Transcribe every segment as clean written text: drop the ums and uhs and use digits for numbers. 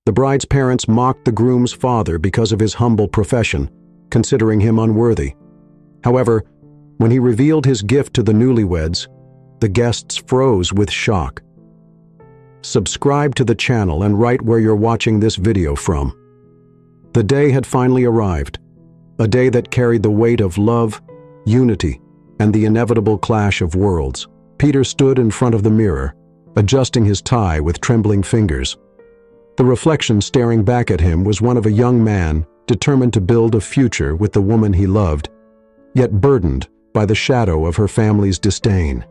The bride's parents mocked the groom's father because of his humble profession, considering him unworthy. However, when he revealed his gift to the newlyweds, the guests froze with shock. Subscribe to the channel and write where you're watching this video from. The day had finally arrived, a day that carried the weight of love, unity, and the inevitable clash of worlds. Peter stood in front of the mirror, adjusting his tie with trembling fingers. The reflection staring back at him was one of a young man determined to build a future with the woman he loved, yet burdened by the shadow of her family's disdain.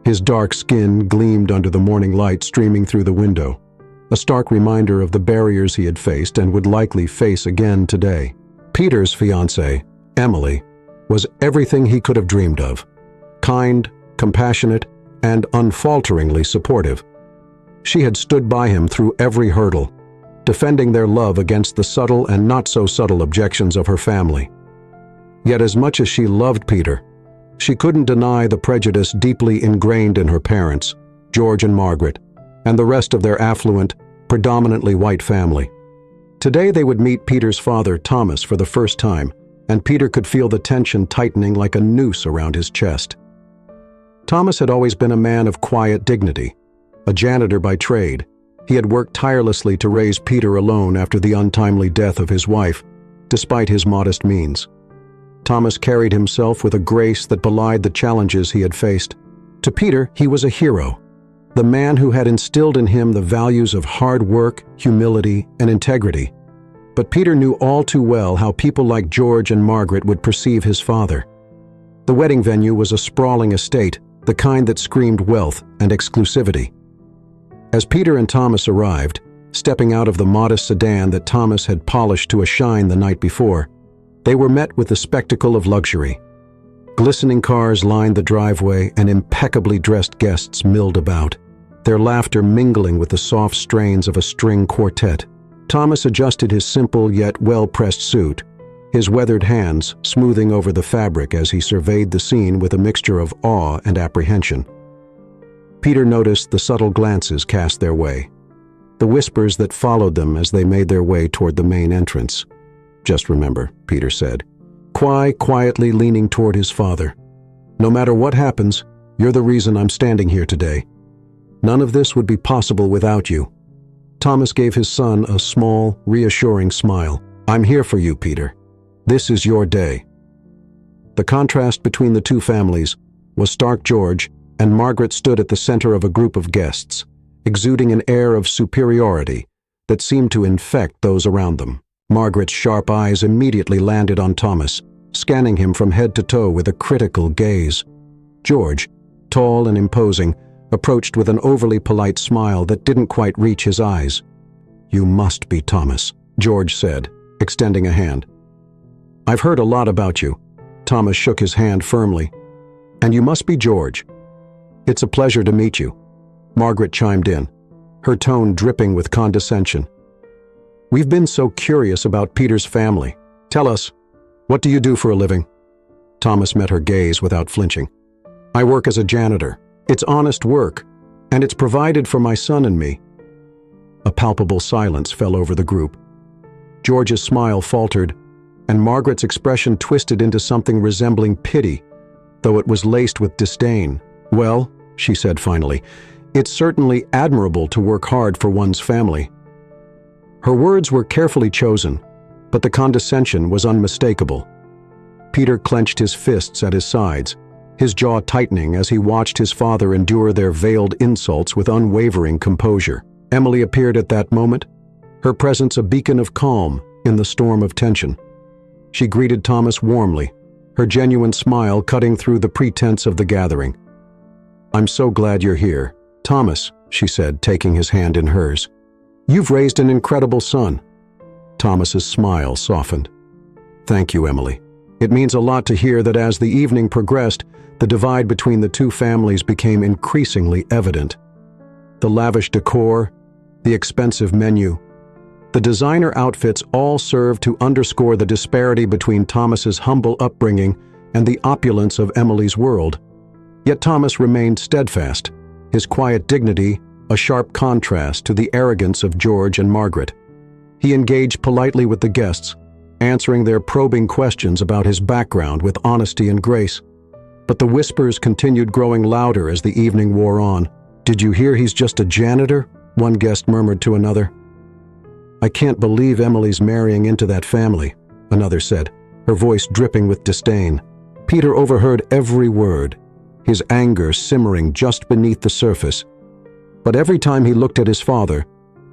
His dark skin gleamed under the morning light streaming through the window, a stark reminder of the barriers he had faced and would likely face again today. Peter's fiancée, Emily, was everything he could have dreamed of: kind, compassionate, and unfalteringly supportive. She had stood by him through every hurdle, defending their love against the subtle and not-so-subtle objections of her family. Yet as much as she loved Peter, she couldn't deny the prejudice deeply ingrained in her parents, George and Margaret, and the rest of their affluent, predominantly white family. Today they would meet Peter's father, Thomas, for the first time, and Peter could feel the tension tightening like a noose around his chest. Thomas had always been a man of quiet dignity. A janitor by trade, he had worked tirelessly to raise Peter alone after the untimely death of his wife, despite his modest means. Thomas carried himself with a grace that belied the challenges he had faced. To Peter, he was a hero, the man who had instilled in him the values of hard work, humility, and integrity. But Peter knew all too well how people like George and Margaret would perceive his father. The wedding venue was a sprawling estate, the kind that screamed wealth and exclusivity. As Peter and Thomas arrived, stepping out of the modest sedan that Thomas had polished to a shine the night before, they were met with the spectacle of luxury. Glistening cars lined the driveway and impeccably dressed guests milled about, their laughter mingling with the soft strains of a string quartet. Thomas adjusted his simple yet well-pressed suit, his weathered hands smoothing over the fabric as he surveyed the scene with a mixture of awe and apprehension. Peter noticed the subtle glances cast their way, the whispers that followed them as they made their way toward the main entrance. "Just remember," Peter said, quietly leaning toward his father, "no matter what happens, you're the reason I'm standing here today. None of this would be possible without you." Thomas gave his son a small, reassuring smile. "I'm here for you, Peter. This is your day." The contrast between the two families was stark. George and Margaret stood at the center of a group of guests, exuding an air of superiority that seemed to infect those around them. Margaret's sharp eyes immediately landed on Thomas, scanning him from head to toe with a critical gaze. George, tall and imposing, approached with an overly polite smile that didn't quite reach his eyes. "You must be Thomas," George said, extending a hand. "I've heard a lot about you." Thomas shook his hand firmly. "And you must be George. It's a pleasure to meet you," Margaret chimed in, her tone dripping with condescension. "We've been so curious about Peter's family. Tell us, what do you do for a living?" Thomas met her gaze without flinching. "I work as a janitor. It's honest work, and it's provided for my son and me." A palpable silence fell over the group. George's smile faltered, and Margaret's expression twisted into something resembling pity, though it was laced with disdain. "Well," she said finally, "it's certainly admirable to work hard for one's family." Her words were carefully chosen, but the condescension was unmistakable. Peter clenched his fists at his sides, his jaw tightening as he watched his father endure their veiled insults with unwavering composure. Emily appeared at that moment, her presence a beacon of calm in the storm of tension. She greeted Thomas warmly, her genuine smile cutting through the pretense of the gathering. "I'm so glad you're here, Thomas," she said, taking his hand in hers. "You've raised an incredible son." Thomas's smile softened. "Thank you, Emily. It means a lot to hear that as the evening progressed, the divide between the two families became increasingly evident. The lavish decor, the expensive menu, the designer outfits all served to underscore the disparity between Thomas's humble upbringing and the opulence of Emily's world. Yet Thomas remained steadfast, his quiet dignity a sharp contrast to the arrogance of George and Margaret. He engaged politely with the guests, answering their probing questions about his background with honesty and grace. But the whispers continued growing louder as the evening wore on. "Did you hear he's just a janitor?" one guest murmured to another. "I can't believe Emily's marrying into that family," another said, her voice dripping with disdain. Peter overheard every word, his anger simmering just beneath the surface. But every time he looked at his father,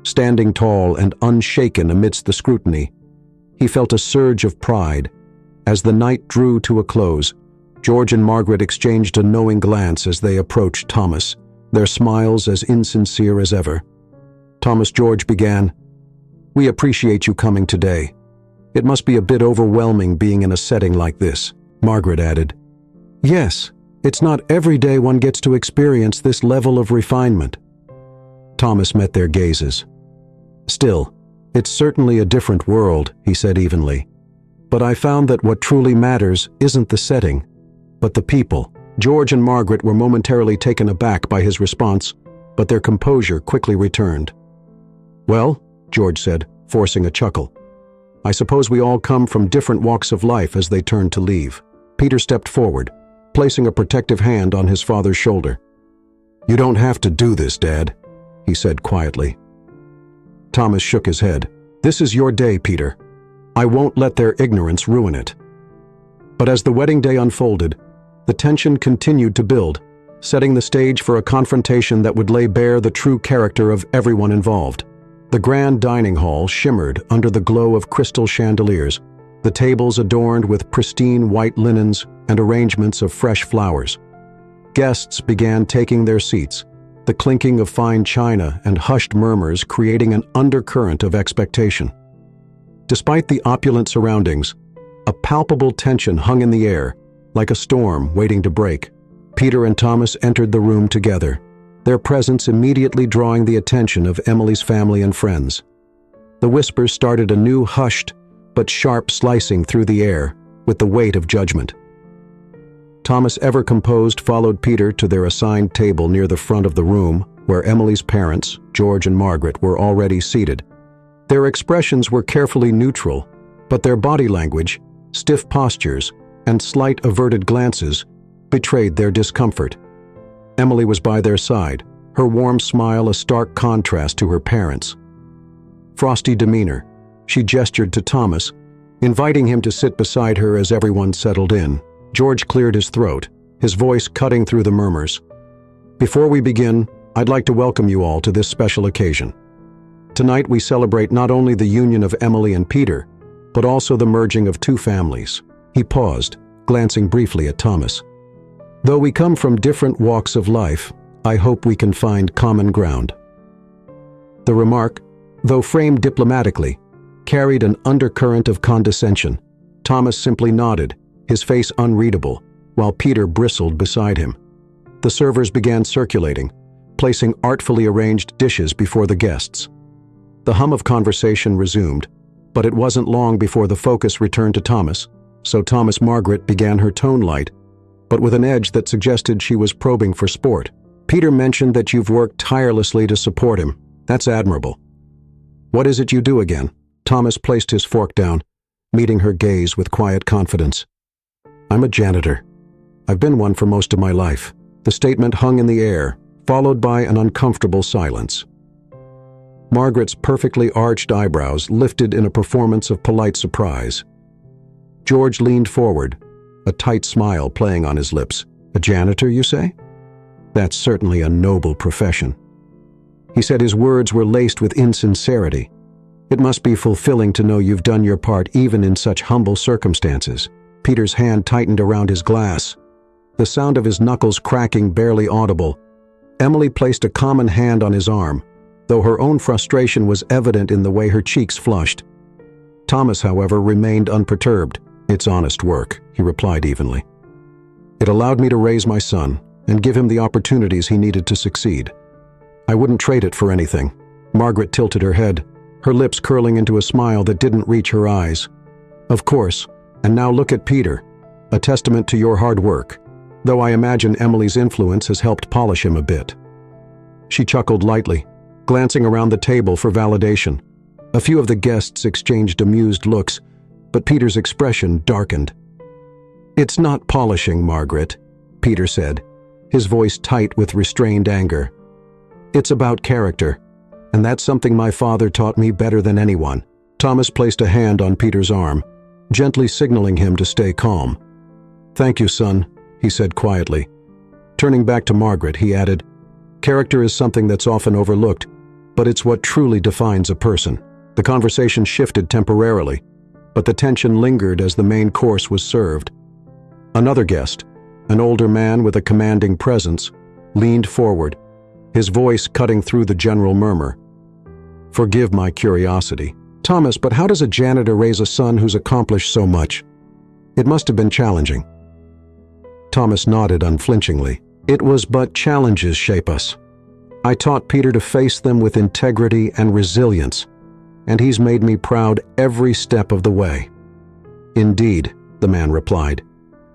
standing tall and unshaken amidst the scrutiny, he felt a surge of pride. As the night drew to a close, George and Margaret exchanged a knowing glance as they approached Thomas, their smiles as insincere as ever. Thomas George began, "We appreciate you coming today. It must be a bit overwhelming being in a setting like this," Margaret added. "Yes, it's not every day one gets to experience this level of refinement." Thomas met their gazes. "Still, it's certainly a different world," he said evenly. "But I found that what truly matters isn't the setting, but the people." George and Margaret were momentarily taken aback by his response, but their composure quickly returned. "Well," George said, forcing a chuckle, "I suppose we all come from different walks of life." As they turned to leave, Peter stepped forward, placing a protective hand on his father's shoulder. "You don't have to do this, Dad," he said quietly. Thomas shook his head. "This is your day, Peter. I won't let their ignorance ruin it." But as the wedding day unfolded, the tension continued to build, setting the stage for a confrontation that would lay bare the true character of everyone involved. The grand dining hall shimmered under the glow of crystal chandeliers, the tables adorned with pristine white linens and arrangements of fresh flowers. Guests began taking their seats, the clinking of fine china and hushed murmurs creating an undercurrent of expectation. Despite the opulent surroundings, a palpable tension hung in the air, like a storm waiting to break. Peter and Thomas entered the room together, their presence immediately drawing the attention of Emily's family and friends. The whispers started a new hushed but sharp slicing through the air with the weight of judgment. Thomas, ever composed, followed Peter to their assigned table near the front of the room, where Emily's parents, George and Margaret, were already seated. Their expressions were carefully neutral, but their body language, stiff postures, and slight averted glances betrayed their discomfort. Emily was by their side, her warm smile a stark contrast to her parents' frosty demeanor. She gestured to Thomas, inviting him to sit beside her as everyone settled in. George cleared his throat, his voice cutting through the murmurs. "Before we begin, I'd like to welcome you all to this special occasion. Tonight we celebrate not only the union of Emily and Peter, but also the merging of two families." He paused, glancing briefly at Thomas. "Though we come from different walks of life, I hope we can find common ground." The remark, though framed diplomatically, carried an undercurrent of condescension. Thomas simply nodded, his face unreadable, while Peter bristled beside him. The servers began circulating, placing artfully arranged dishes before the guests. The hum of conversation resumed, but it wasn't long before the focus returned to Thomas, so Margaret began her tone light, but with an edge that suggested she was probing for sport. "Peter mentioned that you've worked tirelessly to support him. That's admirable. What is it you do again?" Thomas placed his fork down, meeting her gaze with quiet confidence. "I'm a janitor. I've been one for most of my life." The statement hung in the air, followed by an uncomfortable silence. Margaret's perfectly arched eyebrows lifted in a performance of polite surprise. George leaned forward, a tight smile playing on his lips. "A janitor, you say? That's certainly a noble profession." He said his words were laced with insincerity. "It must be fulfilling to know you've done your part even in such humble circumstances." Peter's hand tightened around his glass, the sound of his knuckles cracking barely audible. Emily placed a common hand on his arm, though her own frustration was evident in the way her cheeks flushed. Thomas, however, remained unperturbed. "It's honest work," he replied evenly. "It allowed me to raise my son and give him the opportunities he needed to succeed. I wouldn't trade it for anything." Margaret tilted her head, her lips curling into a smile that didn't reach her eyes. "Of course, and now look at Peter, a testament to your hard work, though I imagine Emily's influence has helped polish him a bit." She chuckled lightly, glancing around the table for validation. A few of the guests exchanged amused looks, but Peter's expression darkened. "It's not polishing, Margaret," Peter said, his voice tight with restrained anger. "It's about character, and that's something my father taught me better than anyone." Thomas placed a hand on Peter's arm, gently signaling him to stay calm. "Thank you, son," he said quietly. Turning back to Margaret, he added, "Character is something that's often overlooked, but it's what truly defines a person." The conversation shifted temporarily, but the tension lingered as the main course was served. Another guest, an older man with a commanding presence, leaned forward, his voice cutting through the general murmur. "Forgive my curiosity, Thomas, but how does a janitor raise a son who's accomplished so much? It must have been challenging." Thomas nodded unflinchingly. "It was but challenges shape us. I taught Peter to face them with integrity and resilience, and he's made me proud every step of the way." "Indeed," the man replied,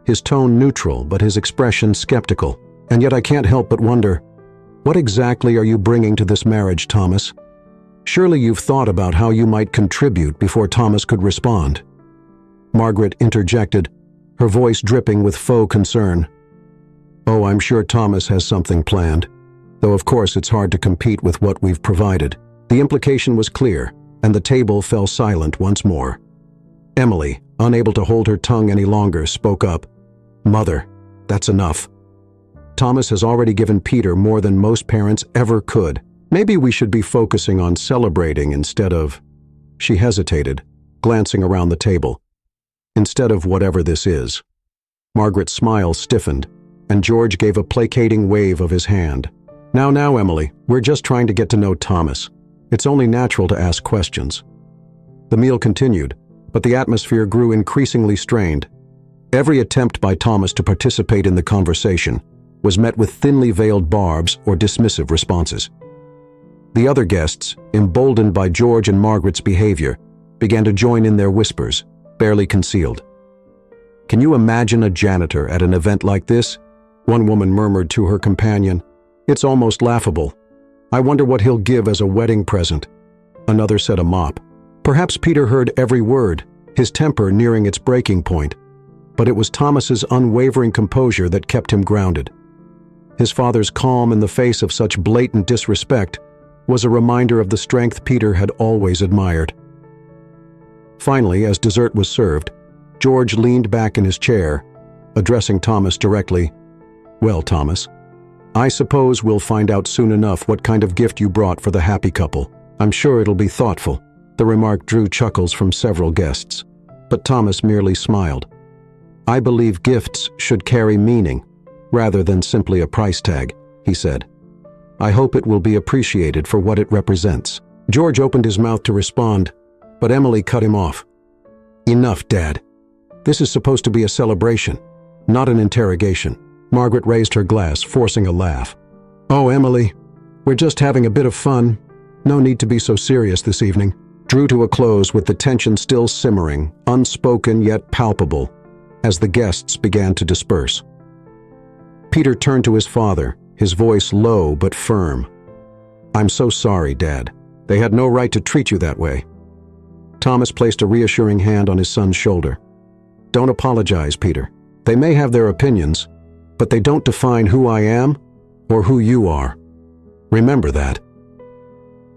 his tone neutral but his expression skeptical. "And yet I can't help but wonder, what exactly are you bringing to this marriage, Thomas? Surely you've thought about how you might contribute before Thomas could respond." Margaret interjected, her voice dripping with faux concern. "Oh, I'm sure Thomas has something planned, though of course it's hard to compete with what we've provided." The implication was clear, and the table fell silent once more. Emily, unable to hold her tongue any longer, spoke up. "Mother, that's enough. Thomas has already given Peter more than most parents ever could. Maybe we should be focusing on celebrating instead of—" She hesitated, glancing around the table. "Instead of whatever this is." Margaret's smile stiffened, and George gave a placating wave of his hand. Now, Emily, we're just trying to get to know Thomas. It's only natural to ask questions." The meal continued, but the atmosphere grew increasingly strained. Every attempt by Thomas to participate in the conversation was met with thinly veiled barbs or dismissive responses. The other guests, emboldened by George and Margaret's behavior, began to join in their whispers, barely concealed. "Can you imagine a janitor at an event like this?" one woman murmured to her companion. "It's almost laughable. I wonder what he'll give as a wedding present." Another said a mop. Perhaps Peter heard every word, his temper nearing its breaking point, but it was Thomas's unwavering composure that kept him grounded. His father's calm in the face of such blatant disrespect was a reminder of the strength Peter had always admired. Finally, as dessert was served, George leaned back in his chair, addressing Thomas directly. "Well, Thomas, I suppose we'll find out soon enough what kind of gift you brought for the happy couple. I'm sure it'll be thoughtful." The remark drew chuckles from several guests, but Thomas merely smiled. "I believe gifts should carry meaning, rather than simply a price tag," he said. "I hope it will be appreciated for what it represents." George opened his mouth to respond, but Emily cut him off. "Enough, Dad. This is supposed to be a celebration, not an interrogation." Margaret raised her glass, forcing a laugh. "Oh, Emily, we're just having a bit of fun. No need to be so serious this evening." Drew to a close with the tension still simmering, unspoken yet palpable, as the guests began to disperse. Peter turned to his father, his voice low but firm. "I'm so sorry, Dad. They had no right to treat you that way." Thomas placed a reassuring hand on his son's shoulder. "Don't apologize, Peter. They may have their opinions, but they don't define who I am or who you are. Remember that."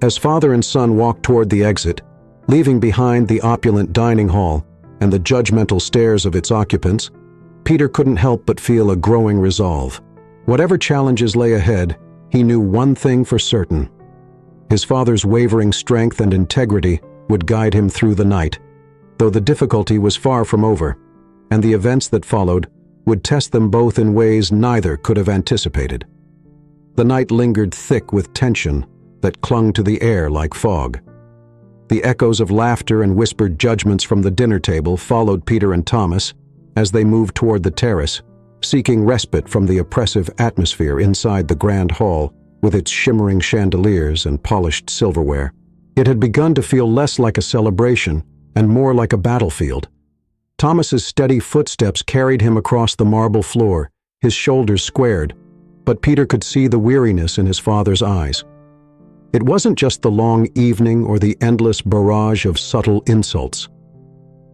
As father and son walked toward the exit, leaving behind the opulent dining hall and the judgmental stares of its occupants, Peter couldn't help but feel a growing resolve. Whatever challenges lay ahead, he knew one thing for certain. His father's wavering strength and integrity would guide him through the night, though the difficulty was far from over, and the events that followed would test them both in ways neither could have anticipated. The night lingered thick with tension that clung to the air like fog. The echoes of laughter and whispered judgments from the dinner table followed Peter and Thomas as they moved toward the terrace, seeking respite from the oppressive atmosphere inside the grand hall with its shimmering chandeliers and polished silverware. It had begun to feel less like a celebration and more like a battlefield. Thomas's steady footsteps carried him across the marble floor, his shoulders squared, but Peter could see the weariness in his father's eyes. It wasn't just the long evening or the endless barrage of subtle insults.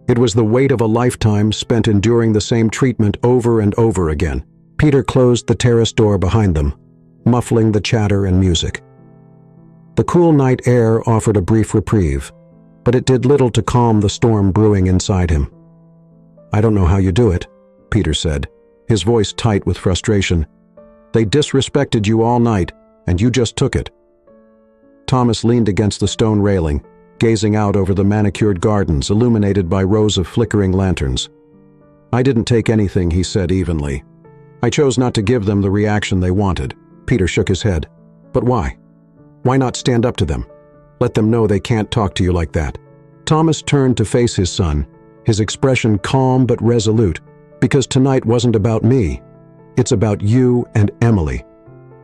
It was the weight of a lifetime spent enduring the same treatment over and over again. Peter closed the terrace door behind them, muffling the chatter and music. The cool night air offered a brief reprieve, but it did little to calm the storm brewing inside him. "I don't know how you do it," Peter said, his voice tight with frustration. "They disrespected you all night, and you just took it." Thomas leaned against the stone railing, gazing out over the manicured gardens illuminated by rows of flickering lanterns. "I didn't take anything," he said evenly. "I chose not to give them the reaction they wanted." Peter shook his head. "But why? Why not stand up to them? Let them know they can't talk to you like that." Thomas turned to face his son, his expression calm but resolute. "Because tonight wasn't about me. It's about you and Emily.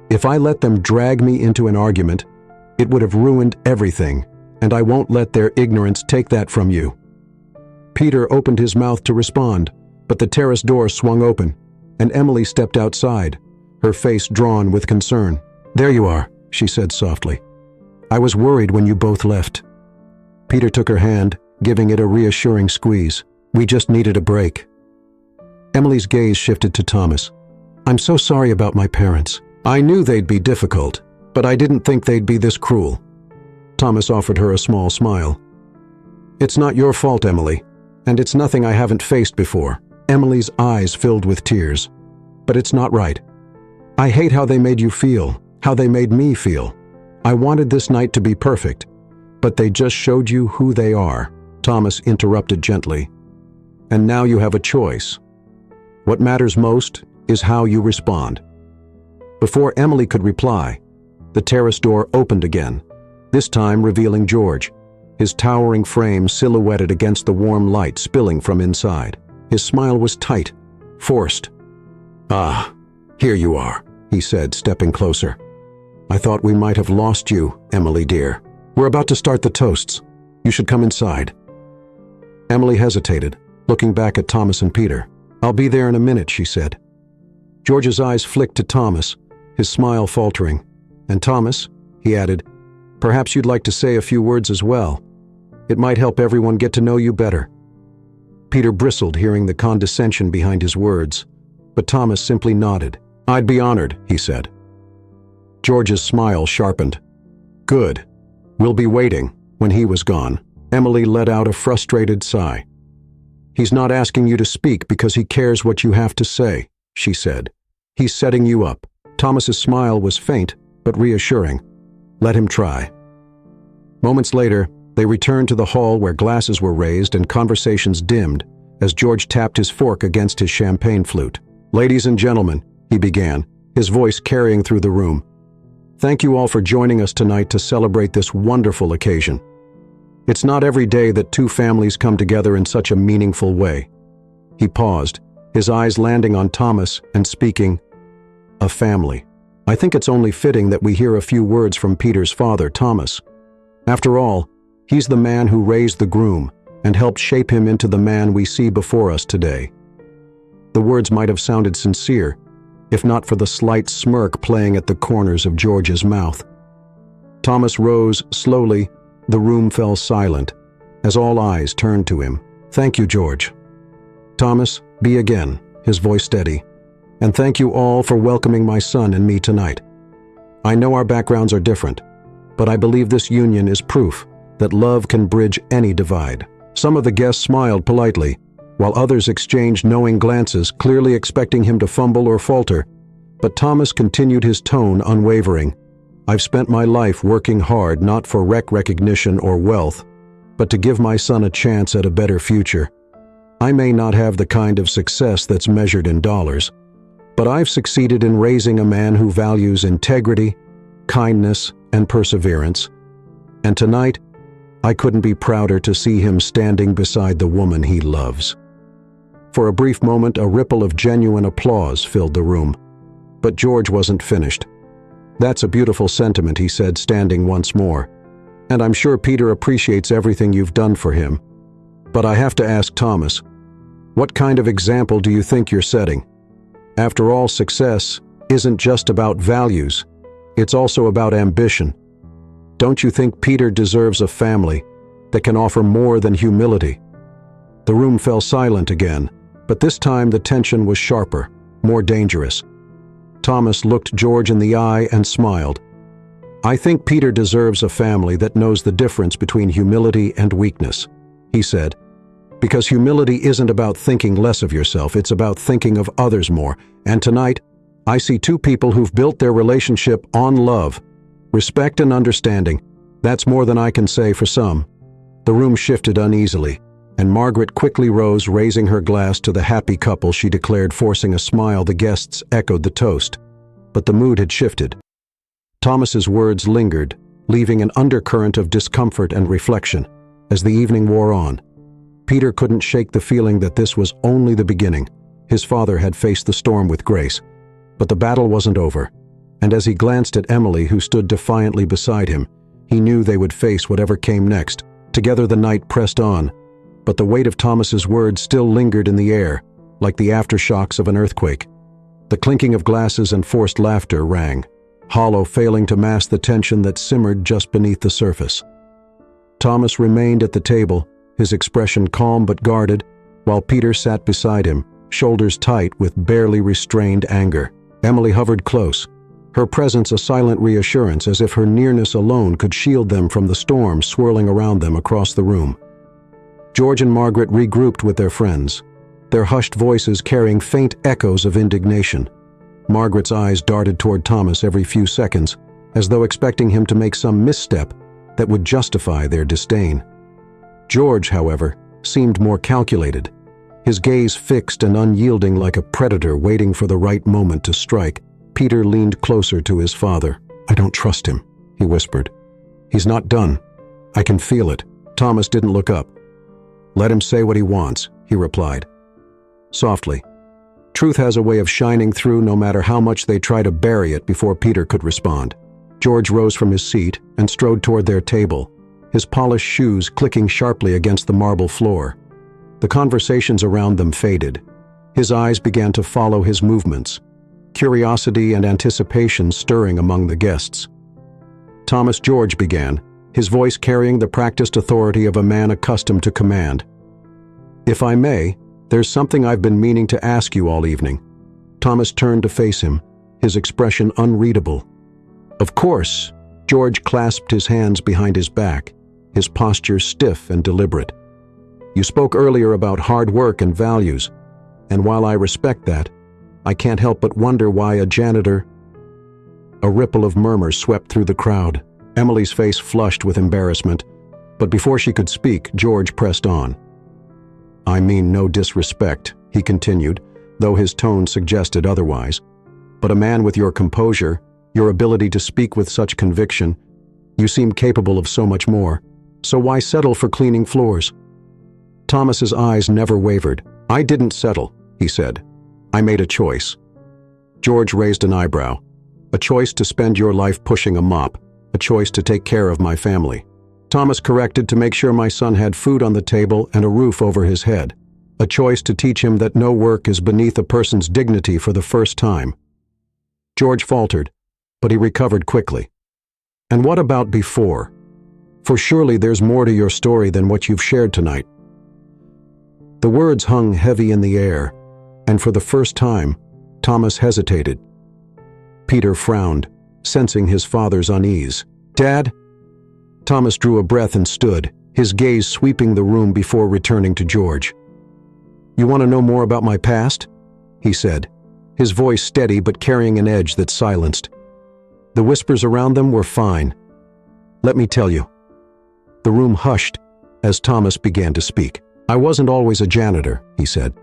If I let them drag me into an argument, it would have ruined everything, and I won't let their ignorance take that from you." Peter opened his mouth to respond, but the terrace door swung open, and Emily stepped outside, her face drawn with concern. "There you are," she said softly. "I was worried when you both left." Peter took her hand, giving it a reassuring squeeze. "We just needed a break." Emily's gaze shifted to Thomas. "I'm so sorry about my parents. I knew they'd be difficult, but I didn't think they'd be this cruel." Thomas offered her a small smile. "It's not your fault, Emily, and it's nothing I haven't faced before." Emily's eyes filled with tears. "But it's not right. I hate how they made you feel, how they made me feel. I wanted this night to be perfect, but they just showed you who they are." Thomas interrupted gently. "And now you have a choice. What matters most is how you respond." Before Emily could reply, the terrace door opened again, this time revealing George, his towering frame silhouetted against the warm light spilling from inside. His smile was tight, forced. "Ah, here you are," he said, stepping closer. "I thought we might have lost you, Emily dear. We're about to start the toasts. You should come inside." Emily hesitated, looking back at Thomas and Peter. "I'll be there in a minute," she said. George's eyes flicked to Thomas, his smile faltering. "And Thomas," he added, "perhaps you'd like to say a few words as well. It might help everyone get to know you better." Peter bristled hearing the condescension behind his words, but Thomas simply nodded. "I'd be honored," he said. George's smile sharpened. "Good. We'll be waiting." When he was gone, Emily let out a frustrated sigh. "He's not asking you to speak because he cares what you have to say," she said. "He's setting you up." Thomas's smile was faint, but reassuring. "Let him try." Moments later, they returned to the hall where glasses were raised and conversations dimmed as George tapped his fork against his champagne flute. "Ladies and gentlemen," he began, his voice carrying through the room. "Thank you all for joining us tonight to celebrate this wonderful occasion. It's not every day that two families come together in such a meaningful way." He paused, his eyes landing on Thomas and speaking, "A family. I think it's only fitting that we hear a few words from Peter's father, Thomas. After all, he's the man who raised the groom and helped shape him into the man we see before us today." The words might have sounded sincere, if not for the slight smirk playing at the corners of George's mouth. Thomas rose slowly. The room fell silent as all eyes turned to him. "Thank you, George." "Thomas, be again," his voice steady. "And thank you all for welcoming my son and me tonight. I know our backgrounds are different, but I believe this union is proof that love can bridge any divide." Some of the guests smiled politely, while others exchanged knowing glances, clearly expecting him to fumble or falter. But Thomas continued his tone unwavering. "I've spent my life working hard not for recognition or wealth, but to give my son a chance at a better future. I may not have the kind of success that's measured in dollars, but I've succeeded in raising a man who values integrity, kindness, and perseverance. And tonight, I couldn't be prouder to see him standing beside the woman he loves." For a brief moment, a ripple of genuine applause filled the room. But George wasn't finished. "That's a beautiful sentiment," he said, standing once more. "And I'm sure Peter appreciates everything you've done for him. But I have to ask Thomas, what kind of example do you think you're setting? After all, success isn't just about values. It's also about ambition. Don't you think Peter deserves a family that can offer more than humility?" The room fell silent again, but this time the tension was sharper, more dangerous. Thomas looked George in the eye and smiled. "I think Peter deserves a family that knows the difference between humility and weakness," he said. "Because humility isn't about thinking less of yourself, it's about thinking of others more. And tonight, I see two people who've built their relationship on love, respect and understanding. That's more than I can say for some." The room shifted uneasily, and Margaret quickly rose, raising her glass to the happy couple she declared, forcing a smile. The guests echoed the toast, but the mood had shifted. Thomas's words lingered, leaving an undercurrent of discomfort and reflection. As the evening wore on, Peter couldn't shake the feeling that this was only the beginning. His father had faced the storm with grace, but the battle wasn't over, and as he glanced at Emily, who stood defiantly beside him, he knew they would face whatever came next. Together the night pressed on, but the weight of Thomas's words still lingered in the air, like the aftershocks of an earthquake. The clinking of glasses and forced laughter rang, hollow, failing to mask the tension that simmered just beneath the surface. Thomas remained at the table, his expression calm but guarded, while Peter sat beside him, shoulders tight with barely restrained anger. Emily hovered close, her presence a silent reassurance, as if her nearness alone could shield them from the storm swirling around them across the room. George and Margaret regrouped with their friends, their hushed voices carrying faint echoes of indignation. Margaret's eyes darted toward Thomas every few seconds, as though expecting him to make some misstep that would justify their disdain. George, however, seemed more calculated, his gaze fixed and unyielding like a predator waiting for the right moment to strike. Peter leaned closer to his father. "I don't trust him," he whispered. "He's not done. I can feel it." Thomas didn't look up. "Let him say what he wants," he replied, softly. Truth has a way of shining through no matter how much they try to bury it. Before Peter could respond, George rose from his seat and strode toward their table, his polished shoes clicking sharply against the marble floor. The conversations around them faded. His eyes began to follow his movements, curiosity and anticipation stirring among the guests. "Thomas," George began, his voice carrying the practiced authority of a man accustomed to command. "If I may, there's something I've been meaning to ask you all evening." Thomas turned to face him, his expression unreadable. "Of course." George clasped his hands behind his back, his posture stiff and deliberate. "You spoke earlier about hard work and values, and while I respect that, I can't help but wonder why a janitor—" A ripple of murmurs swept through the crowd. Emily's face flushed with embarrassment, but before she could speak, George pressed on. "I mean no disrespect," he continued, though his tone suggested otherwise. "But a man with your composure, your ability to speak with such conviction, you seem capable of so much more. So why settle for cleaning floors?" Thomas's eyes never wavered. "I didn't settle," he said. "I made a choice." George raised an eyebrow. "A choice to spend your life pushing a mop, a choice to take care of my family." Thomas corrected, "To make sure my son had food on the table and a roof over his head. A choice to teach him that no work is beneath a person's dignity for the first time." George faltered, but he recovered quickly. "And what about before? For surely there's more to your story than what you've shared tonight." The words hung heavy in the air, and for the first time, Thomas hesitated. Peter frowned, sensing his father's unease. "Dad?" Thomas drew a breath and stood, his gaze sweeping the room before returning to George. "You want to know more about my past?" he said, his voice steady but carrying an edge that silenced. The whispers around them were fine. "Let me tell you." The room hushed as Thomas began to speak. "I wasn't always a janitor," he said.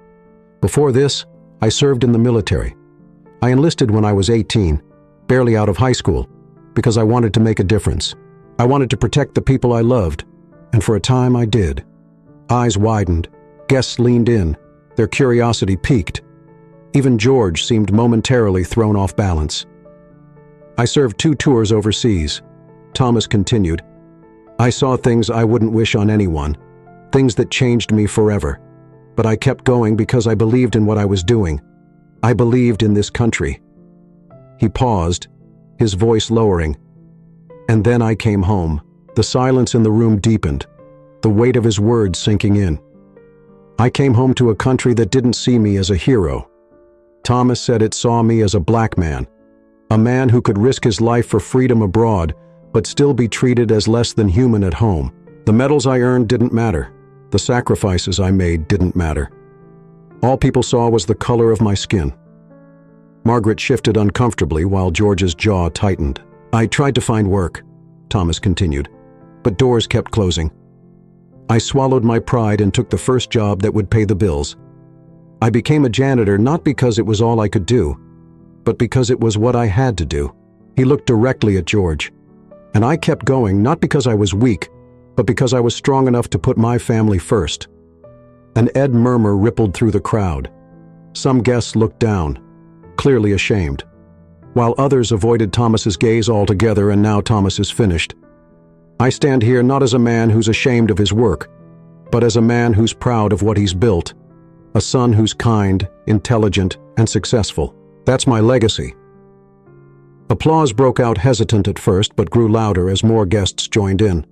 "Before this, I served in the military. I enlisted when I was 18, barely out of high school, because I wanted to make a difference. I wanted to protect the people I loved, and for a time I did." Eyes widened, guests leaned in, their curiosity piqued. Even George seemed momentarily thrown off balance. "I served 2 tours overseas," Thomas continued. "I saw things I wouldn't wish on anyone, things that changed me forever. But I kept going because I believed in what I was doing. I believed in this country." He paused, his voice lowering. "And then I came home." The silence in the room deepened, the weight of his words sinking in. "I came home to a country that didn't see me as a hero. Thomas said it saw me as a black man, a man who could risk his life for freedom abroad, but still be treated as less than human at home. The medals I earned didn't matter. The sacrifices I made didn't matter. All people saw was the color of my skin." Margaret shifted uncomfortably while George's jaw tightened. "I tried to find work," Thomas continued, "but doors kept closing. I swallowed my pride and took the first job that would pay the bills. I became a janitor not because it was all I could do, but because it was what I had to do." He looked directly at George. "And I kept going not because I was weak, but because I was strong enough to put my family first." An Ed murmur rippled through the crowd. Some guests looked down, clearly ashamed, while others avoided Thomas's gaze altogether. "And now Thomas is finished. I stand here not as a man who's ashamed of his work, but as a man who's proud of what he's built, a son who's kind, intelligent, and successful. That's my legacy." Applause broke out, hesitant at first, but grew louder as more guests joined in.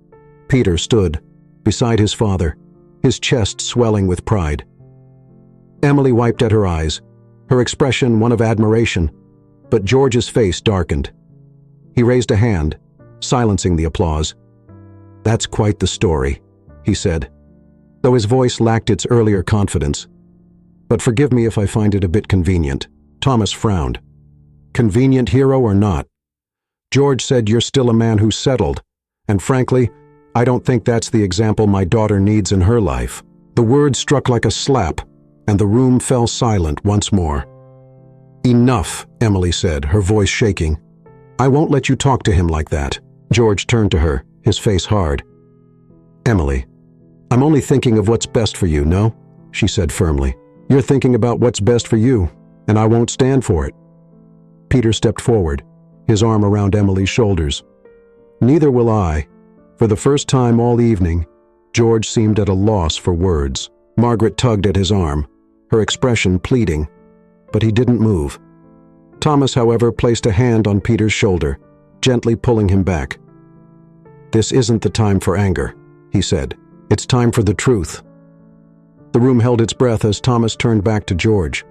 Peter stood beside his father, his chest swelling with pride. Emily wiped at her eyes, her expression one of admiration, but George's face darkened. He raised a hand, silencing the applause. "That's quite the story," he said, though his voice lacked its earlier confidence. "But forgive me if I find it a bit convenient." Thomas frowned. "Convenient, hero or not? George said you're still a man who's settled, and frankly, I don't think that's the example my daughter needs in her life." The word struck like a slap, and the room fell silent once more. "Enough," Emily said, her voice shaking. "I won't let you talk to him like that." George turned to her, his face hard. "Emily, I'm only thinking of what's best for you, no?" she said firmly. "You're thinking about what's best for you, and I won't stand for it." Peter stepped forward, his arm around Emily's shoulders. "Neither will I." For the first time all evening, George seemed at a loss for words. Margaret tugged at his arm, her expression pleading, but he didn't move. Thomas, however, placed a hand on Peter's shoulder, gently pulling him back. "This isn't the time for anger," he said. "It's time for the truth." The room held its breath as Thomas turned back to George.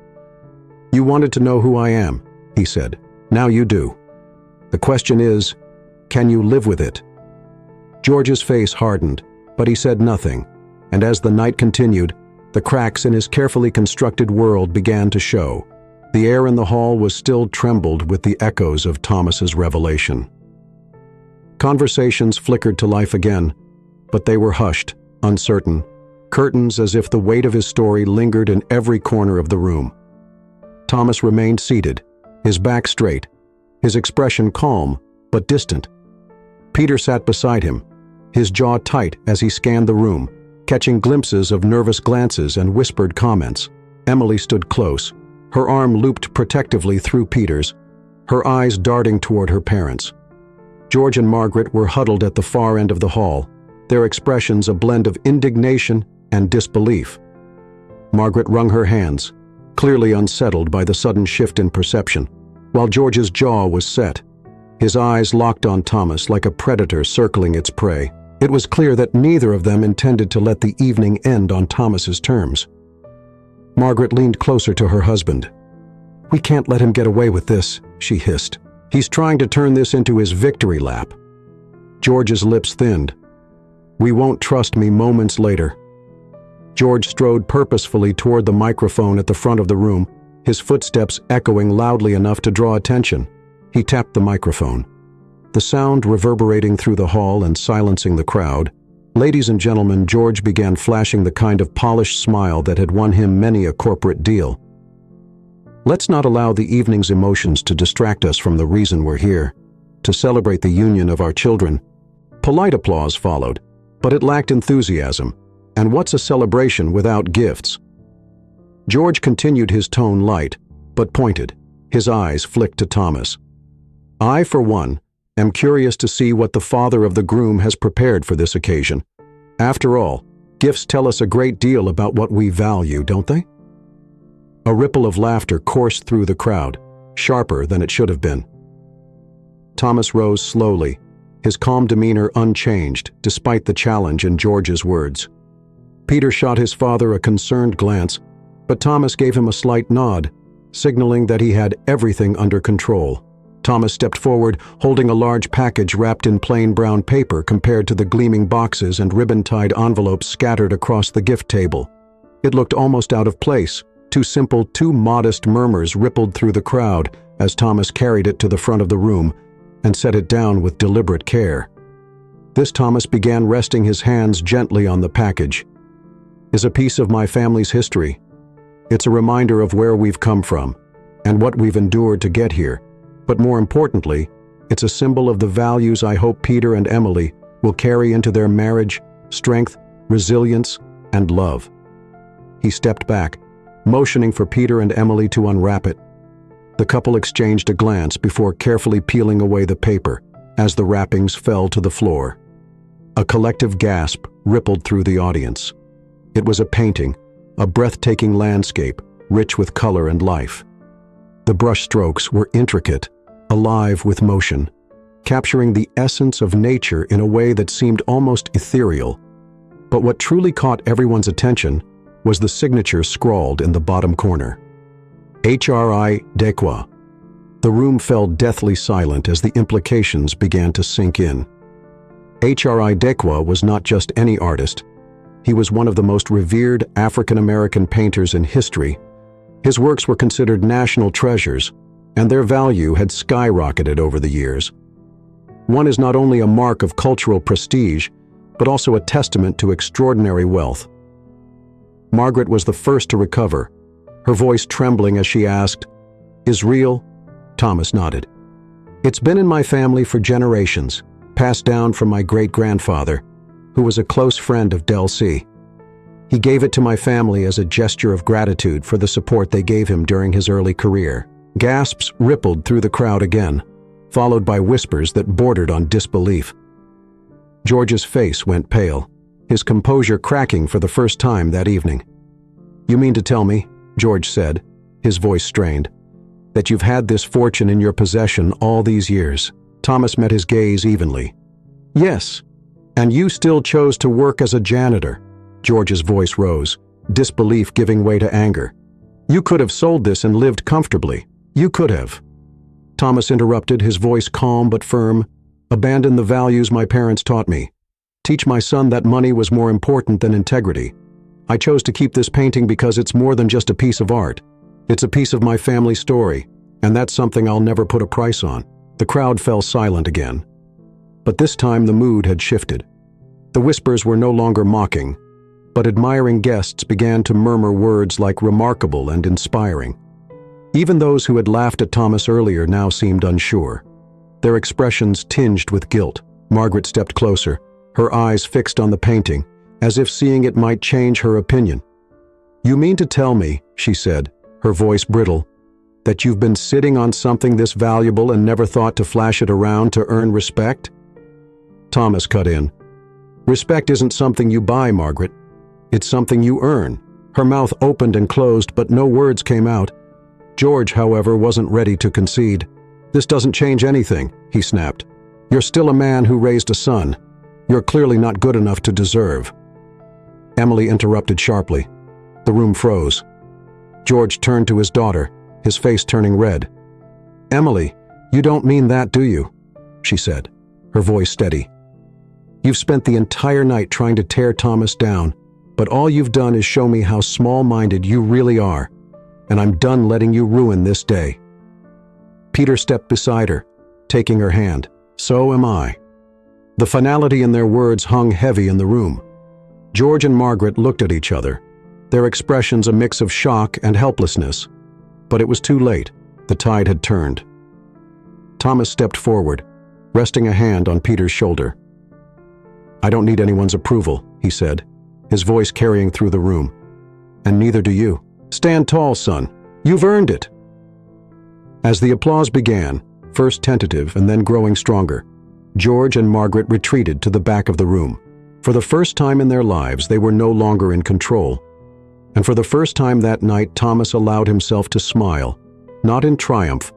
"You wanted to know who I am," he said. "Now you do. The question is, can you live with it?" George's face hardened, but he said nothing, and as the night continued, the cracks in his carefully constructed world began to show. The air in the hall was still trembled with the echoes of Thomas's revelation. Conversations flickered to life again, but they were hushed, uncertain, curtains as if the weight of his story lingered in every corner of the room. Thomas remained seated, his back straight, his expression calm but distant. Peter sat beside him, his jaw tight as he scanned the room, catching glimpses of nervous glances and whispered comments. Emily stood close, her arm looped protectively through Peter's, her eyes darting toward her parents. George and Margaret were huddled at the far end of the hall, their expressions a blend of indignation and disbelief. Margaret wrung her hands, clearly unsettled by the sudden shift in perception, while George's jaw was set, his eyes locked on Thomas like a predator circling its prey. It was clear that neither of them intended to let the evening end on Thomas's terms. Margaret leaned closer to her husband. "We can't let him get away with this," she hissed. "He's trying to turn this into his victory lap." George's lips thinned. "We won't trust me." Moments later, George strode purposefully toward the microphone at the front of the room, his footsteps echoing loudly enough to draw attention. He tapped the microphone, the sound reverberating through the hall and silencing the crowd. "Ladies and gentlemen," George began, flashing the kind of polished smile that had won him many a corporate deal. "Let's not allow the evening's emotions to distract us from the reason we're here, to celebrate the union of our children." Polite applause followed, but it lacked enthusiasm. And what's a celebration without gifts? George continued, his tone light, but pointed. His eyes flicked to Thomas. "I, for one, am curious to see what the father of the groom has prepared for this occasion. After all, gifts tell us a great deal about what we value, don't they?" A ripple of laughter coursed through the crowd, sharper than it should have been. Thomas rose slowly, his calm demeanor unchanged despite the challenge in George's words. Peter shot his father a concerned glance, but Thomas gave him a slight nod, signaling that he had everything under control. Thomas stepped forward, holding a large package wrapped in plain brown paper compared to the gleaming boxes and ribbon-tied envelopes scattered across the gift table. It looked almost out of place. Too simple, too modest murmurs rippled through the crowd as Thomas carried it to the front of the room and set it down with deliberate care. This Thomas began resting his hands gently on the package. "Is a piece of my family's history. It's a reminder of where we've come from and what we've endured to get here. But more importantly, it's a symbol of the values I hope Peter and Emily will carry into their marriage: strength, resilience, and love." He stepped back, motioning for Peter and Emily to unwrap it. The couple exchanged a glance before carefully peeling away the paper as the wrappings fell to the floor. A collective gasp rippled through the audience. It was a painting, a breathtaking landscape, rich with color and life. The brushstrokes were intricate, alive with motion, capturing the essence of nature in a way that seemed almost ethereal. But what truly caught everyone's attention was the signature scrawled in the bottom corner. HRI Dequa. The room fell deathly silent as the implications began to sink in. HRI Dequa was not just any artist. He was one of the most revered African-American painters in history. His works were considered national treasures, and their value had skyrocketed over the years. One is not only a mark of cultural prestige, but also a testament to extraordinary wealth. Margaret was the first to recover, her voice trembling as she asked, "Is real?" Thomas nodded. "It's been in my family for generations, passed down from my great-grandfather, who was a close friend of Del C. He gave it to my family as a gesture of gratitude for the support they gave him during his early career." Gasps rippled through the crowd again, followed by whispers that bordered on disbelief. George's face went pale, his composure cracking for the first time that evening. "You mean to tell me," George said, his voice strained, "that you've had this fortune in your possession all these years?" Thomas met his gaze evenly. "Yes, and you still chose to work as a janitor." George's voice rose, disbelief giving way to anger. "You could have sold this and lived comfortably. You could have." Thomas interrupted, his voice calm but firm. "Abandon the values my parents taught me. Teach my son that money was more important than integrity. I chose to keep this painting because it's more than just a piece of art. It's a piece of my family story, and that's something I'll never put a price on." The crowd fell silent again. But this time the mood had shifted. The whispers were no longer mocking, but admiring guests began to murmur words like remarkable and inspiring. Even those who had laughed at Thomas earlier now seemed unsure, their expressions tinged with guilt. Margaret stepped closer, her eyes fixed on the painting, as if seeing it might change her opinion. "You mean to tell me," she said, her voice brittle, "that you've been sitting on something this valuable and never thought to flash it around to earn respect?" Thomas cut in. "Respect isn't something you buy, Margaret. It's something you earn." Her mouth opened and closed, but no words came out. George, however, wasn't ready to concede. "This doesn't change anything," he snapped. "You're still a man who raised a son. You're clearly not good enough to deserve." Emily interrupted sharply. The room froze. George turned to his daughter, his face turning red. "Emily, you don't mean that, do you?" she said, her voice steady. "You've spent the entire night trying to tear Thomas down, but all you've done is show me how small-minded you really are, and I'm done letting you ruin this day." Peter stepped beside her, taking her hand. "So am I." The finality in their words hung heavy in the room. George and Margaret looked at each other, their expressions a mix of shock and helplessness. But it was too late. The tide had turned. Thomas stepped forward, resting a hand on Peter's shoulder. "I don't need anyone's approval," he said, his voice carrying through the room. "And neither do you. Stand tall, son. You've earned it." As the applause began, first tentative and then growing stronger, George and Margaret retreated to the back of the room. For the first time in their lives, they were no longer in control. And for the first time that night, Thomas allowed himself to smile, not in triumph,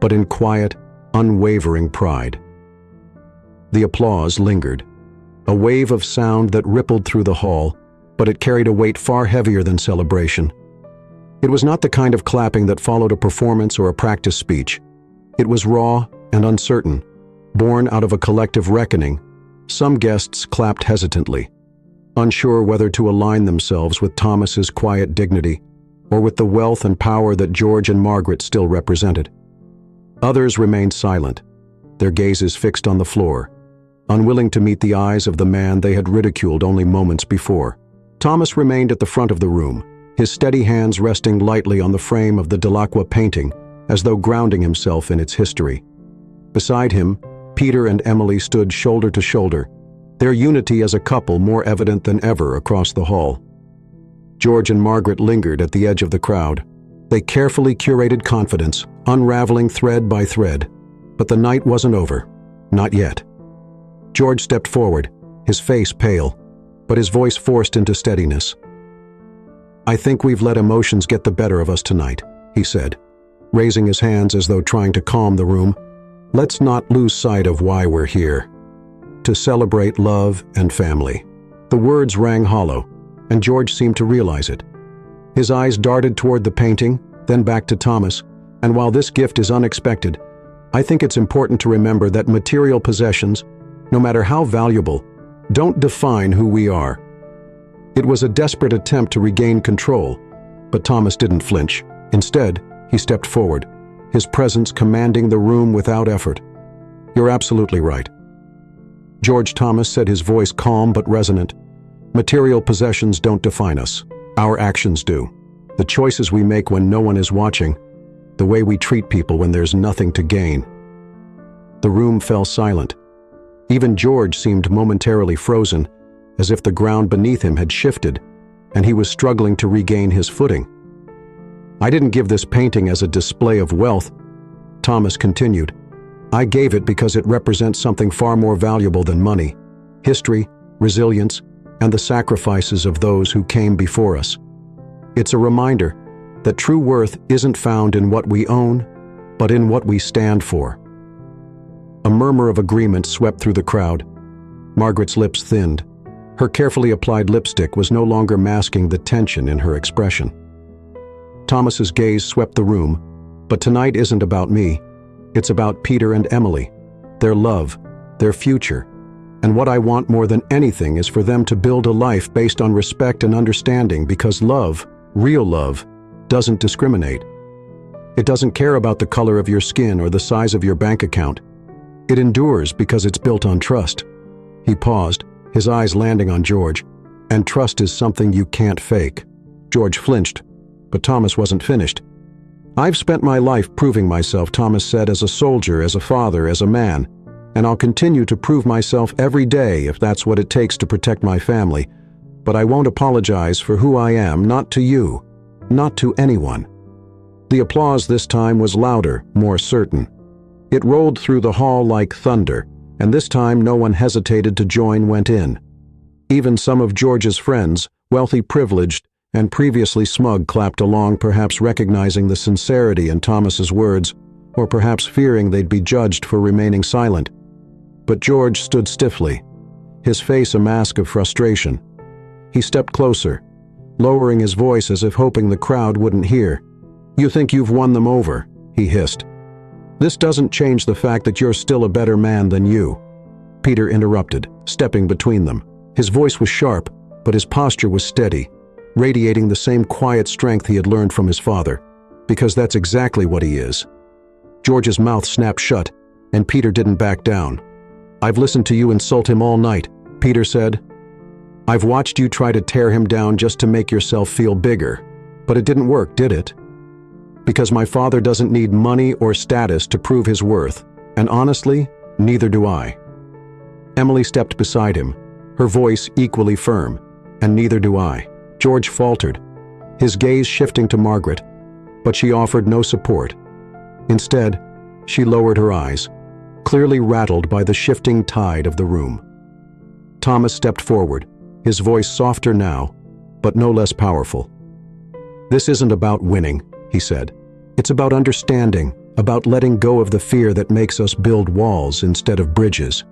but in quiet, unwavering pride. The applause lingered, a wave of sound that rippled through the hall, but it carried a weight far heavier than celebration. It was not the kind of clapping that followed a performance or a practice speech. It was raw and uncertain, born out of a collective reckoning. Some guests clapped hesitantly, unsure whether to align themselves with Thomas's quiet dignity or with the wealth and power that George and Margaret still represented. Others remained silent, their gazes fixed on the floor, unwilling to meet the eyes of the man they had ridiculed only moments before. Thomas remained at the front of the room, his steady hands resting lightly on the frame of the Delacroix painting, as though grounding himself in its history. Beside him, Peter and Emily stood shoulder to shoulder, their unity as a couple more evident than ever across the hall. George and Margaret lingered at the edge of the crowd. They carefully curated confidence, unraveling thread by thread. But the night wasn't over. Not yet. George stepped forward, his face pale, but his voice forced into steadiness. "I think we've let emotions get the better of us tonight," he said, raising his hands as though trying to calm the room. "Let's not lose sight of why we're here. To celebrate love and family." The words rang hollow, and George seemed to realize it. His eyes darted toward the painting, then back to Thomas, and while this gift is unexpected, I think it's important to remember that material possessions, no matter how valuable, don't define who we are. It was a desperate attempt to regain control, but Thomas didn't flinch. Instead, he stepped forward, his presence commanding the room without effort. "You're absolutely right." George Thomas said, his voice calm but resonant. "Material possessions don't define us. Our actions do. The choices we make when no one is watching, the way we treat people when there's nothing to gain." The room fell silent. Even George seemed momentarily frozen, as if the ground beneath him had shifted, and he was struggling to regain his footing. "I didn't give this painting as a display of wealth," Thomas continued. "I gave it because it represents something far more valuable than money: history, resilience, and the sacrifices of those who came before us. It's a reminder that true worth isn't found in what we own, but in what we stand for." A murmur of agreement swept through the crowd. Margaret's lips thinned. Her carefully applied lipstick was no longer masking the tension in her expression. Thomas's gaze swept the room. "But tonight isn't about me. It's about Peter and Emily, their love, their future. And what I want more than anything is for them to build a life based on respect and understanding, because love, real love, doesn't discriminate. It doesn't care about the color of your skin or the size of your bank account. It endures because it's built on trust." He paused, his eyes landing on George. "And trust is something you can't fake." George flinched, but Thomas wasn't finished. "I've spent my life proving myself," Thomas said, "as a soldier, as a father, as a man. And I'll continue to prove myself every day if that's what it takes to protect my family. But I won't apologize for who I am, not to you, not to anyone." The applause this time was louder, more certain. It rolled through the hall like thunder, and this time no one hesitated to join, went in. Even some of George's friends, wealthy, privileged, and previously smug, clapped along, perhaps recognizing the sincerity in Thomas's words, or perhaps fearing they'd be judged for remaining silent. But George stood stiffly, his face a mask of frustration. He stepped closer, lowering his voice as if hoping the crowd wouldn't hear. "You think you've won them over," he hissed. "This doesn't change the fact that you're still a better man than you." Peter interrupted, stepping between them. His voice was sharp, but his posture was steady, radiating the same quiet strength he had learned from his father, because that's exactly what he is. George's mouth snapped shut, and Peter didn't back down. "I've listened to you insult him all night," Peter said. "I've watched you try to tear him down just to make yourself feel bigger. But it didn't work, did it? Because my father doesn't need money or status to prove his worth, and honestly, neither do I." Emily stepped beside him, her voice equally firm. "And neither do I." George faltered, his gaze shifting to Margaret, but she offered no support. Instead, she lowered her eyes, clearly rattled by the shifting tide of the room. Thomas stepped forward, his voice softer now, but no less powerful. "This isn't about winning," he said. "It's about understanding, about letting go of the fear that makes us build walls instead of bridges.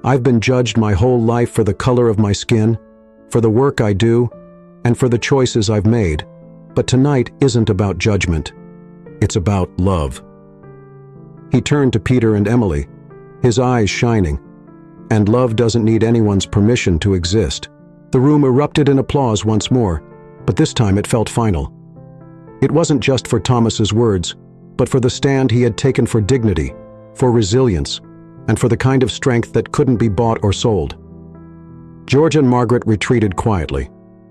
I've been judged my whole life for the color of my skin, for the work I do, and for the choices I've made. But tonight isn't about judgment. It's about love. He turned to Peter and Emily, his eyes shining. And love doesn't need anyone's permission to exist. The room erupted in applause once more, but this time it felt final. It wasn't just for Thomas's words, but for the stand he had taken for dignity, for resilience, and for the kind of strength that couldn't be bought or sold. George and Margaret retreated quietly,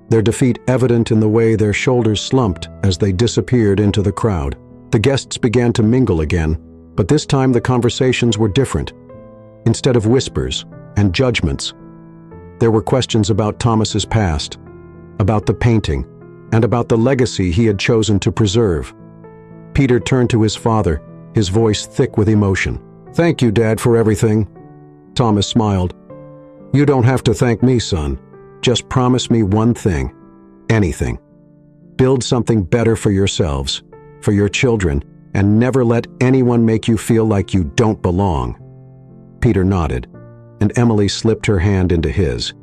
their defeat evident in the way their shoulders slumped as they disappeared into the crowd. The guests began to mingle again, but this time the conversations were different. Instead of whispers and judgments, there were questions about Thomas's past, about the painting, and about the legacy he had chosen to preserve. Peter turned to his father, his voice thick with emotion. "Thank you, Dad, for everything." Thomas smiled. "You don't have to thank me, son. Just promise me one thing. Anything. Build something better for yourselves, for your children, and never let anyone make you feel like you don't belong." Peter nodded, and Emily slipped her hand into his.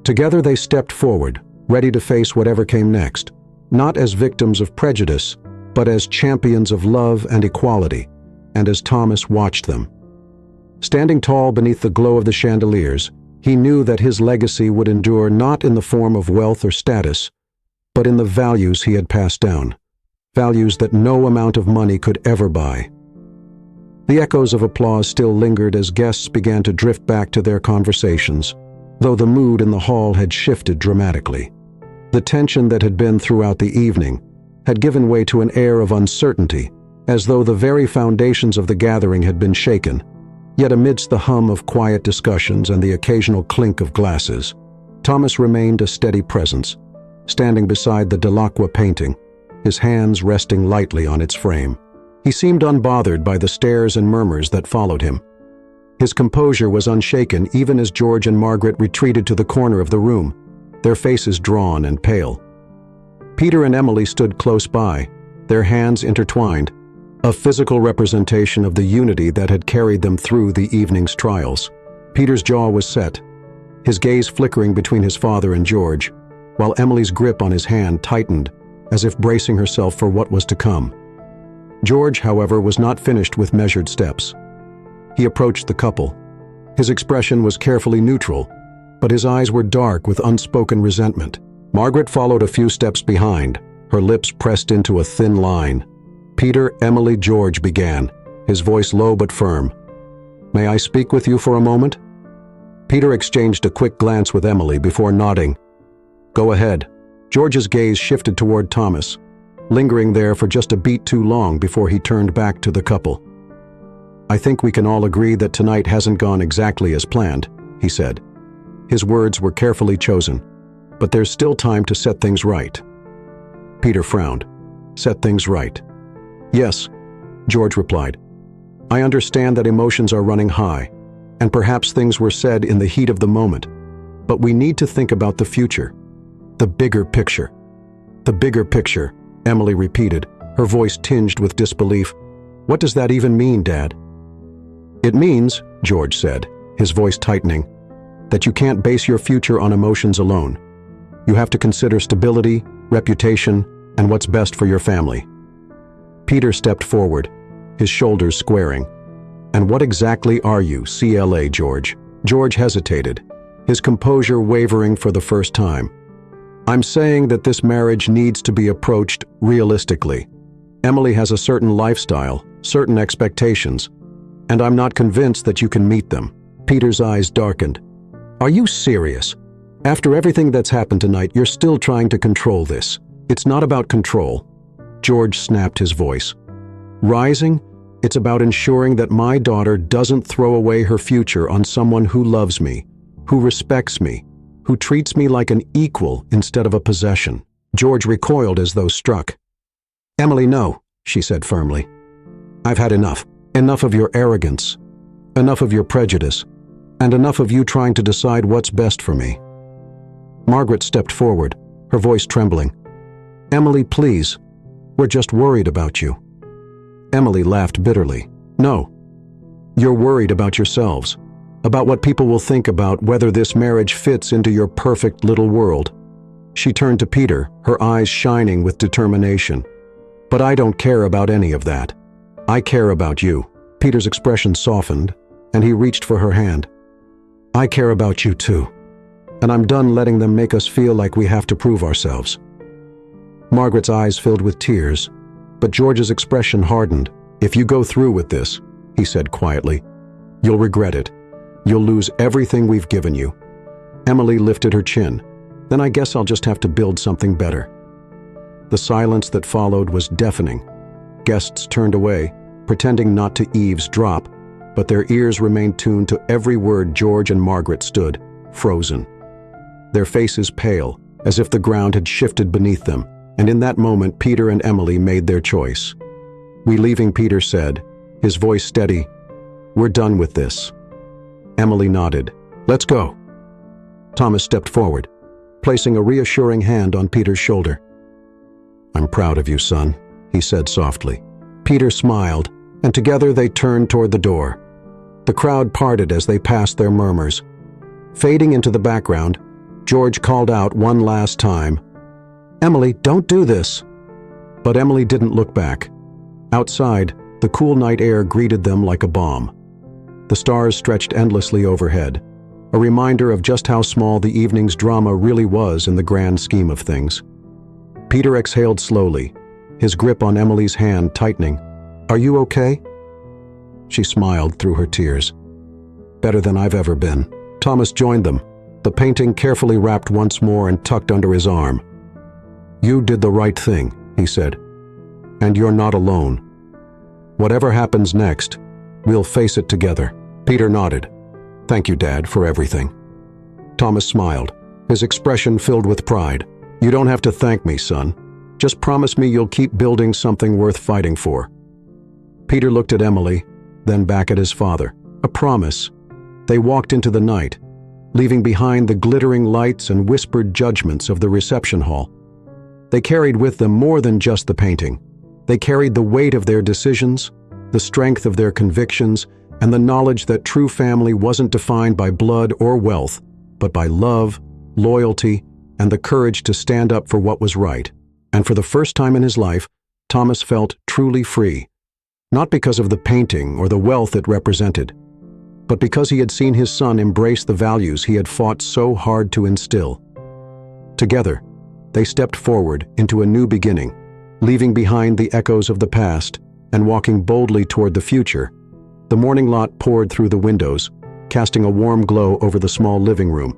Together they stepped forward, ready to face whatever came next, not as victims of prejudice, but as champions of love and equality, and as Thomas watched them. Standing tall beneath the glow of the chandeliers, he knew that his legacy would endure not in the form of wealth or status, but in the values he had passed down, values that no amount of money could ever buy. The echoes of applause still lingered as guests began to drift back to their conversations, though the mood in the hall had shifted dramatically. The tension that had been throughout the evening had given way to an air of uncertainty, as though the very foundations of the gathering had been shaken. Yet amidst the hum of quiet discussions and the occasional clink of glasses, Thomas remained a steady presence, standing beside the Delacroix painting, his hands resting lightly on its frame. He seemed unbothered by the stares and murmurs that followed him. His composure was unshaken even as George and Margaret retreated to the corner of the room, their faces drawn and pale. Peter and Emily stood close by, their hands intertwined, a physical representation of the unity that had carried them through the evening's trials. Peter's jaw was set, his gaze flickering between his father and George, while Emily's grip on his hand tightened, as if bracing herself for what was to come. George, however, was not finished with measured steps. He approached the couple. His expression was carefully neutral, but his eyes were dark with unspoken resentment. Margaret followed a few steps behind, her lips pressed into a thin line. "Peter, Emily, George," began, his voice low but firm. "May I speak with you for a moment?" Peter exchanged a quick glance with Emily before nodding. "Go ahead." George's gaze shifted toward Thomas, lingering there for just a beat too long before he turned back to the couple. "I think we can all agree that tonight hasn't gone exactly as planned," he said. His words were carefully chosen, but there's still time to set things right. Peter frowned. "Set things right?" "Yes," George replied. "I understand that emotions are running high, and perhaps things were said in the heat of the moment, but we need to think about the future. The bigger picture." "The bigger picture," Emily repeated, her voice tinged with disbelief. "What does that even mean, Dad?" "It means," George said, his voice tightening, "that you can't base your future on emotions alone. You have to consider stability, reputation, and what's best for your family." Peter stepped forward, his shoulders squaring. "And what exactly are you, CLA, George?" George hesitated, his composure wavering for the first time. "I'm saying that this marriage needs to be approached realistically. Emily has a certain lifestyle, certain expectations, and I'm not convinced that you can meet them." Peter's eyes darkened. "Are you serious? After everything that's happened tonight, you're still trying to control this. It's not about control." George snapped his voice. "Rising, it's about ensuring that my daughter doesn't throw away her future on someone who loves me, who respects me, who treats me like an equal instead of a possession." George recoiled as though struck. "Emily, no," she said firmly. "I've had enough. Enough of your arrogance. Enough of your prejudice. And enough of you trying to decide what's best for me." Margaret stepped forward, her voice trembling. "Emily, please. We're just worried about you." Emily laughed bitterly. "No. You're worried about yourselves, about what people will think about whether this marriage fits into your perfect little world." She turned to Peter, her eyes shining with determination. "But I don't care about any of that. I care about you." Peter's expression softened, and he reached for her hand. "I care about you too, and I'm done letting them make us feel like we have to prove ourselves." Margaret's eyes filled with tears, but George's expression hardened. "If you go through with this," he said quietly, "you'll regret it. You'll lose everything we've given you." Emily lifted her chin. "Then I guess I'll just have to build something better." The silence that followed was deafening. Guests turned away, pretending not to eavesdrop, but their ears remained tuned to every word. George and Margaret stood, frozen, their faces pale, as if the ground had shifted beneath them, and in that moment Peter and Emily made their choice. "We leaving," Peter said, his voice steady. "We're done with this." Emily nodded. "Let's go." Thomas stepped forward, placing a reassuring hand on Peter's shoulder. "I'm proud of you, son," he said softly. Peter smiled, and together they turned toward the door. The crowd parted as they passed their murmurs. Fading into the background, George called out one last time, "Emily, don't do this." But Emily didn't look back. Outside, the cool night air greeted them like a balm. The stars stretched endlessly overhead, a reminder of just how small the evening's drama really was in the grand scheme of things. Peter exhaled slowly, his grip on Emily's hand tightening. "Are you okay?" She smiled through her tears. "Better than I've ever been." Thomas joined them, the painting carefully wrapped once more and tucked under his arm. "You did the right thing," he said. "And you're not alone. Whatever happens next, we'll face it together." Peter nodded. "Thank you, Dad, for everything." Thomas smiled, his expression filled with pride. "You don't have to thank me, son. Just promise me you'll keep building something worth fighting for." Peter looked at Emily, then back at his father. A promise. They walked into the night, leaving behind the glittering lights and whispered judgments of the reception hall. They carried with them more than just the painting. They carried the weight of their decisions, the strength of their convictions, and the knowledge that true family wasn't defined by blood or wealth, but by love, loyalty, and the courage to stand up for what was right. And for the first time in his life, Thomas felt truly free. Not because of the painting or the wealth it represented, but because he had seen his son embrace the values he had fought so hard to instill. Together, they stepped forward into a new beginning, leaving behind the echoes of the past and walking boldly toward the future. The morning light poured through the windows, casting a warm glow over the small living room,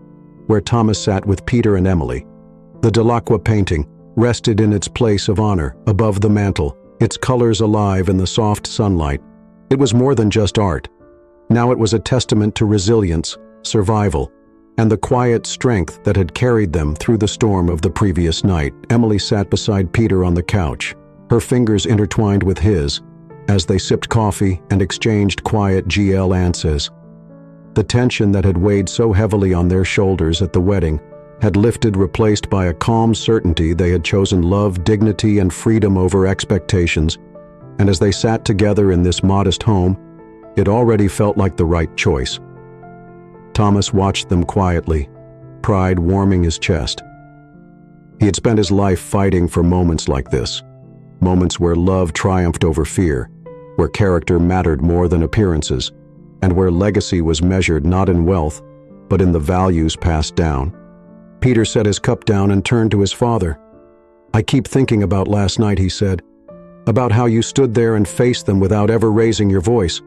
where Thomas sat with Peter and Emily. The Delacroix painting rested in its place of honor above the mantel, its colors alive in the soft sunlight. It was more than just art. Now it was a testament to resilience, survival, and the quiet strength that had carried them through the storm of the previous night. Emily sat beside Peter on the couch, her fingers intertwined with his, as they sipped coffee and exchanged quiet glances. The tension that had weighed so heavily on their shoulders at the wedding had lifted, replaced by a calm certainty they had chosen love, dignity, and freedom over expectations, and as they sat together in this modest home, it already felt like the right choice. Thomas watched them quietly, pride warming his chest. He had spent his life fighting for moments like this, moments where love triumphed over fear, where character mattered more than appearances, and where legacy was measured not in wealth, but in the values passed down. Peter set his cup down and turned to his father. "I keep thinking about last night," he said, "about how you stood there and faced them without ever raising your voice.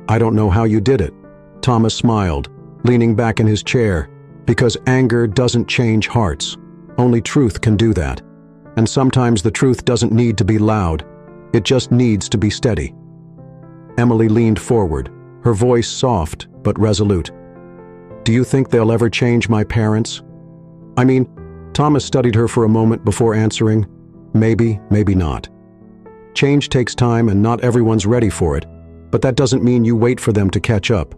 I don't know how you did it." Thomas smiled, leaning back in his chair, because anger doesn't change hearts. Only truth can do that. And sometimes the truth doesn't need to be loud. It just needs to be steady. Emily leaned forward, her voice soft but resolute. "Do you think they'll ever change my parents?" I mean, Thomas studied her for a moment before answering, "Maybe, maybe not. Change takes time and not everyone's ready for it, but that doesn't mean you wait for them to catch up.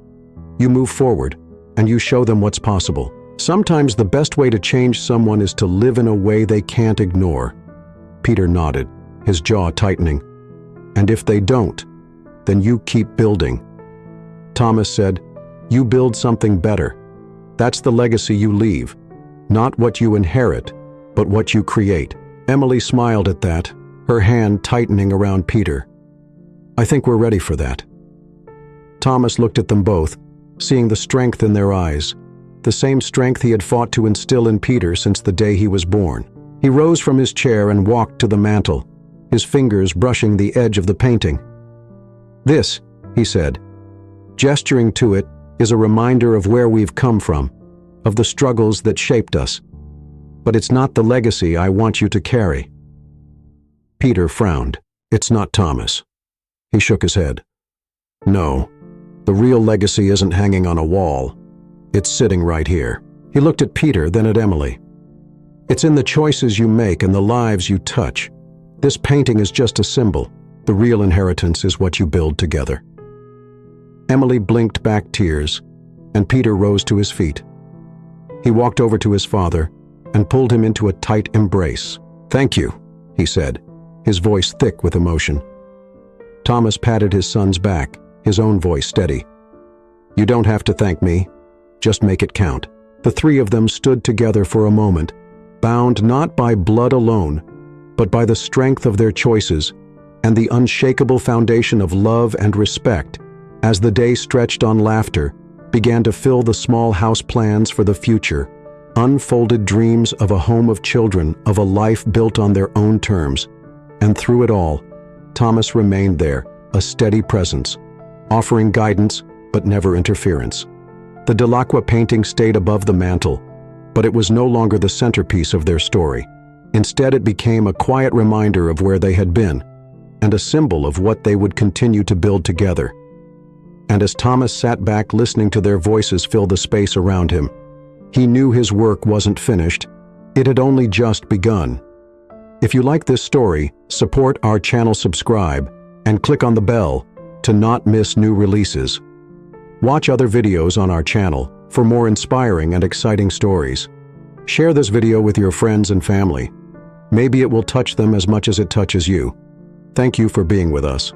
You move forward, and you show them what's possible. Sometimes the best way to change someone is to live in a way they can't ignore." Peter nodded, his jaw tightening. And if they don't, then you keep building. Thomas said, "You build something better. That's the legacy you leave. Not what you inherit, but what you create." Emily smiled at that, her hand tightening around Peter. "I think we're ready for that." Thomas looked at them both, seeing the strength in their eyes, the same strength he had fought to instill in Peter since the day he was born. He rose from his chair and walked to the mantel, his fingers brushing the edge of the painting. "This," he said, gesturing to it, "is a reminder of where we've come from, of the struggles that shaped us. But it's not the legacy I want you to carry." Peter frowned. "It's not Thomas." He shook his head. "No, the real legacy isn't hanging on a wall. It's sitting right here." He looked at Peter, then at Emily. "It's in the choices you make and the lives you touch. This painting is just a symbol. The real inheritance is what you build together." Emily blinked back tears, and Peter rose to his feet. He walked over to his father and pulled him into a tight embrace. "Thank you," he said, his voice thick with emotion. Thomas patted his son's back, his own voice steady. "You don't have to thank me. Just make it count." The three of them stood together for a moment, bound not by blood alone, but by the strength of their choices and the unshakable foundation of love and respect, as the day stretched on laughter, began to fill the small house plans for the future, unfolded dreams of a home of children, of a life built on their own terms. And through it all, Thomas remained there, a steady presence, offering guidance but never interference. The Delacroix painting stayed above the mantel, but it was no longer the centerpiece of their story. Instead, it became a quiet reminder of where they had been, and a symbol of what they would continue to build together. And as Thomas sat back listening to their voices fill the space around him, he knew his work wasn't finished. It had only just begun. If you like this story, support our channel, subscribe, and click on the bell to not miss new releases. Watch other videos on our channel for more inspiring and exciting stories. Share this video with your friends and family. Maybe it will touch them as much as it touches you. Thank you for being with us.